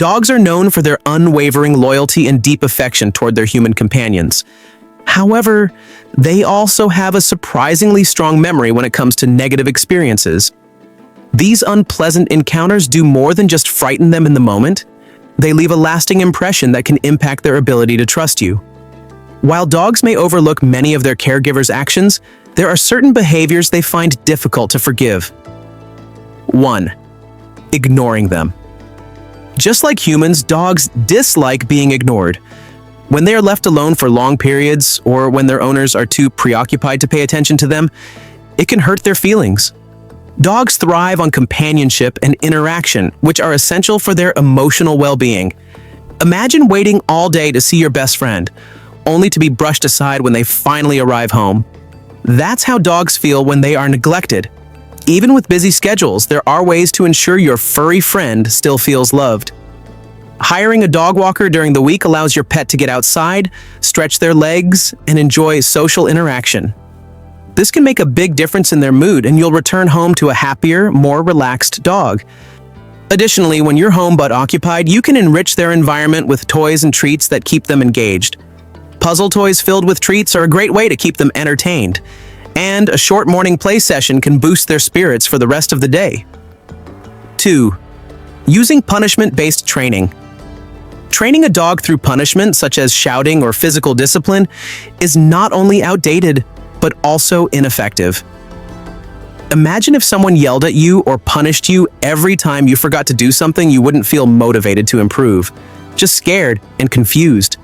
Dogs are known for their unwavering loyalty and deep affection toward their human companions. However, they also have a surprisingly strong memory when it comes to negative experiences. These unpleasant encounters do more than just frighten them in the moment. They leave a lasting impression that can impact their ability to trust you. While dogs may overlook many of their caregivers' actions, there are certain behaviors they find difficult to forgive. 1. Ignoring them. Just like humans, dogs dislike being ignored. When they are left alone for long periods, or when their owners are too preoccupied to pay attention to them, it can hurt their feelings. Dogs thrive on companionship and interaction, which are essential for their emotional well-being. Imagine waiting all day to see your best friend, only to be brushed aside when they finally arrive home. That's how dogs feel when they are neglected. Even with busy schedules, there are ways to ensure your furry friend still feels loved. Hiring a dog walker during the week allows your pet to get outside, stretch their legs, and enjoy social interaction. This can make a big difference in their mood, and you'll return home to a happier, more relaxed dog. Additionally, when you're home but occupied, you can enrich their environment with toys and treats that keep them engaged. Puzzle toys filled with treats are a great way to keep them entertained, and a short morning play session can boost their spirits for the rest of the day. 2. Using punishment-based training. Training a dog through punishment, such as shouting or physical discipline, is not only outdated, but also ineffective. Imagine if someone yelled at you or punished you every time you forgot to do something. You wouldn't feel motivated to improve, just scared and confused.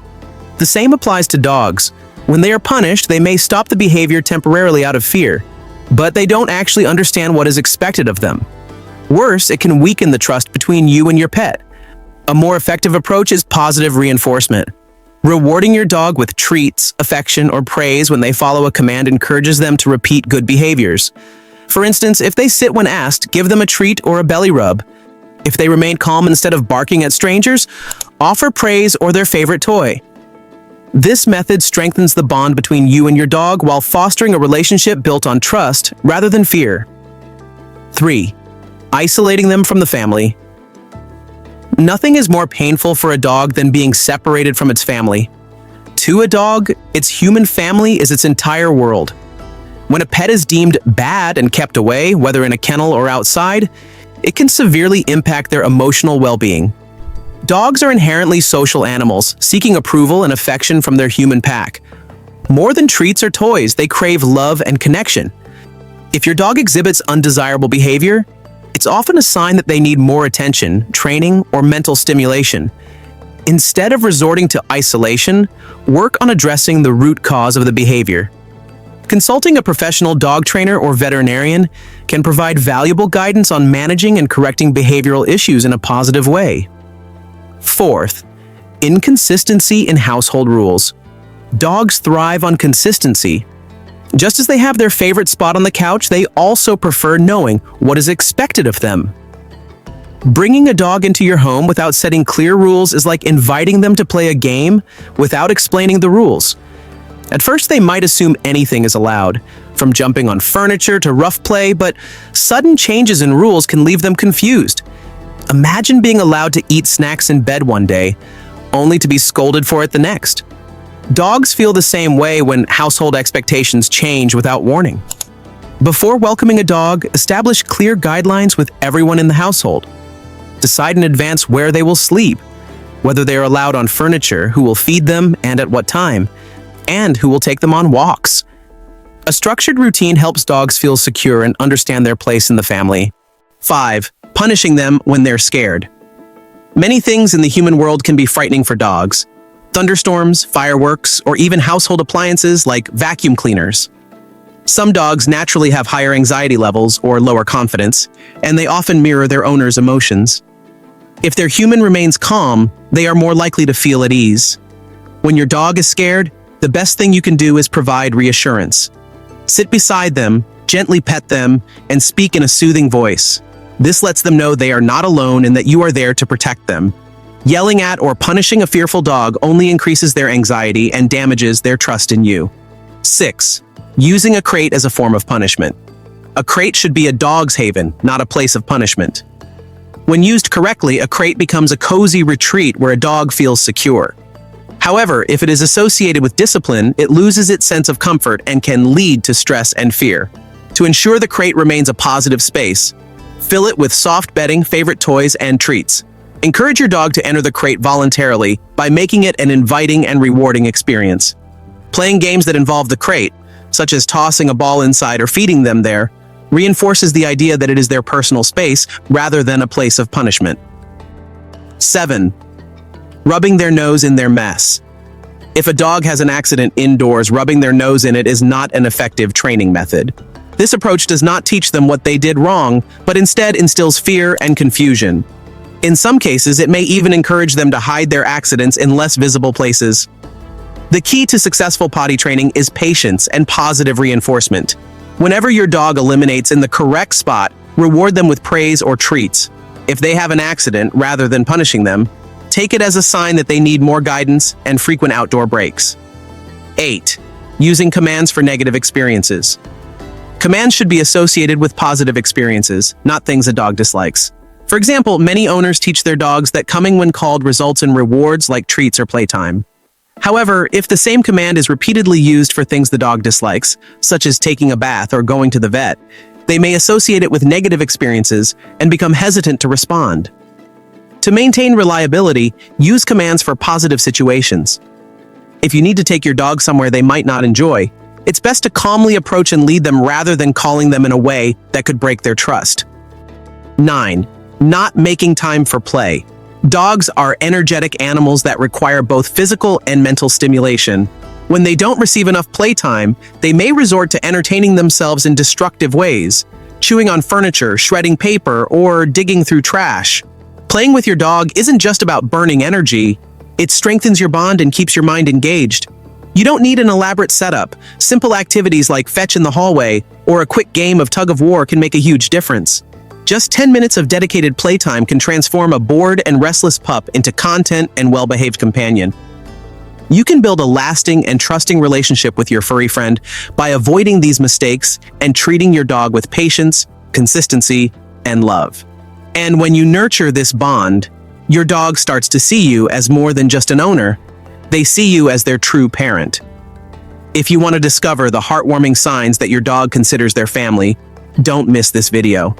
The same applies to dogs. When they are punished, they may stop the behavior temporarily out of fear, but they don't actually understand what is expected of them. Worse, it can weaken the trust between you and your pet. A more effective approach is positive reinforcement. Rewarding your dog with treats, affection, or praise when they follow a command encourages them to repeat good behaviors. For instance, if they sit when asked, give them a treat or a belly rub. If they remain calm instead of barking at strangers, offer praise or their favorite toy. This method strengthens the bond between you and your dog while fostering a relationship built on trust rather than fear. 3. Isolating them from the family. Nothing is more painful for a dog than being separated from its family. To a dog, its human family is its entire world. When a pet is deemed bad and kept away, whether in a kennel or outside, it can severely impact their emotional well-being. Dogs are inherently social animals, seeking approval and affection from their human pack. More than treats or toys, they crave love and connection. If your dog exhibits undesirable behavior, it's often a sign that they need more attention, training, or mental stimulation. Instead of resorting to isolation, work on addressing the root cause of the behavior. Consulting a professional dog trainer or veterinarian can provide valuable guidance on managing and correcting behavioral issues in a positive way. 4th, inconsistency in household rules. Dogs thrive on consistency. Just as they have their favorite spot on the couch, they also prefer knowing what is expected of them. Bringing a dog into your home without setting clear rules is like inviting them to play a game without explaining the rules. At first, they might assume anything is allowed, from jumping on furniture to rough play, but sudden changes in rules can leave them confused. Imagine being allowed to eat snacks in bed one day, only to be scolded for it the next. Dogs feel the same way when household expectations change without warning. Before welcoming a dog, establish clear guidelines with everyone in the household. Decide in advance where they will sleep, whether they are allowed on furniture, who will feed them and at what time, and who will take them on walks. A structured routine helps dogs feel secure and understand their place in the family. 5. Punishing them when they're scared. Many things in the human world can be frightening for dogs. Thunderstorms, fireworks, or even household appliances like vacuum cleaners. Some dogs naturally have higher anxiety levels or lower confidence, and they often mirror their owner's emotions. If their human remains calm, they are more likely to feel at ease. When your dog is scared, the best thing you can do is provide reassurance. Sit beside them, gently pet them, and speak in a soothing voice. This lets them know they are not alone and that you are there to protect them. Yelling at or punishing a fearful dog only increases their anxiety and damages their trust in you. 6. Using a crate as a form of punishment. A crate should be a dog's haven, not a place of punishment. When used correctly, a crate becomes a cozy retreat where a dog feels secure. However, if it is associated with discipline, it loses its sense of comfort and can lead to stress and fear. To ensure the crate remains a positive space, fill it with soft bedding, favorite toys, and treats. Encourage your dog to enter the crate voluntarily by making it an inviting and rewarding experience. Playing games that involve the crate, such as tossing a ball inside or feeding them there, reinforces the idea that it is their personal space rather than a place of punishment. 7. Rubbing their nose in their mess. If a dog has an accident indoors, rubbing their nose in it is not an effective training method. This approach does not teach them what they did wrong, but instead instills fear and confusion. In some cases, it may even encourage them to hide their accidents in less visible places. The key to successful potty training is patience and positive reinforcement. Whenever your dog eliminates in the correct spot, reward them with praise or treats. If they have an accident, rather than punishing them, take it as a sign that they need more guidance and frequent outdoor breaks. 8. Using commands for negative experiences. Commands should be associated with positive experiences, not things a dog dislikes. For example, many owners teach their dogs that coming when called results in rewards like treats or playtime. However, if the same command is repeatedly used for things the dog dislikes, such as taking a bath or going to the vet, they may associate it with negative experiences and become hesitant to respond. To maintain reliability, use commands for positive situations. If you need to take your dog somewhere they might not enjoy, it's best to calmly approach and lead them rather than calling them in a way that could break their trust. 9. Not making time for play. Dogs are energetic animals that require both physical and mental stimulation. When they don't receive enough playtime, they may resort to entertaining themselves in destructive ways, chewing on furniture, shredding paper, or digging through trash. Playing with your dog isn't just about burning energy, it strengthens your bond and keeps your mind engaged. You don't need an elaborate setup. Simple activities like fetch in the hallway or a quick game of tug of war can make a huge difference. Just 10 minutes of dedicated playtime can transform a bored and restless pup into content and well-behaved companion. You can build a lasting and trusting relationship with your furry friend by avoiding these mistakes and treating your dog with patience, consistency, and love. And when you nurture this bond, your dog starts to see you as more than just an owner. They see you as their true parent. If you want to discover the heartwarming signs that your dog considers their family, don't miss this video.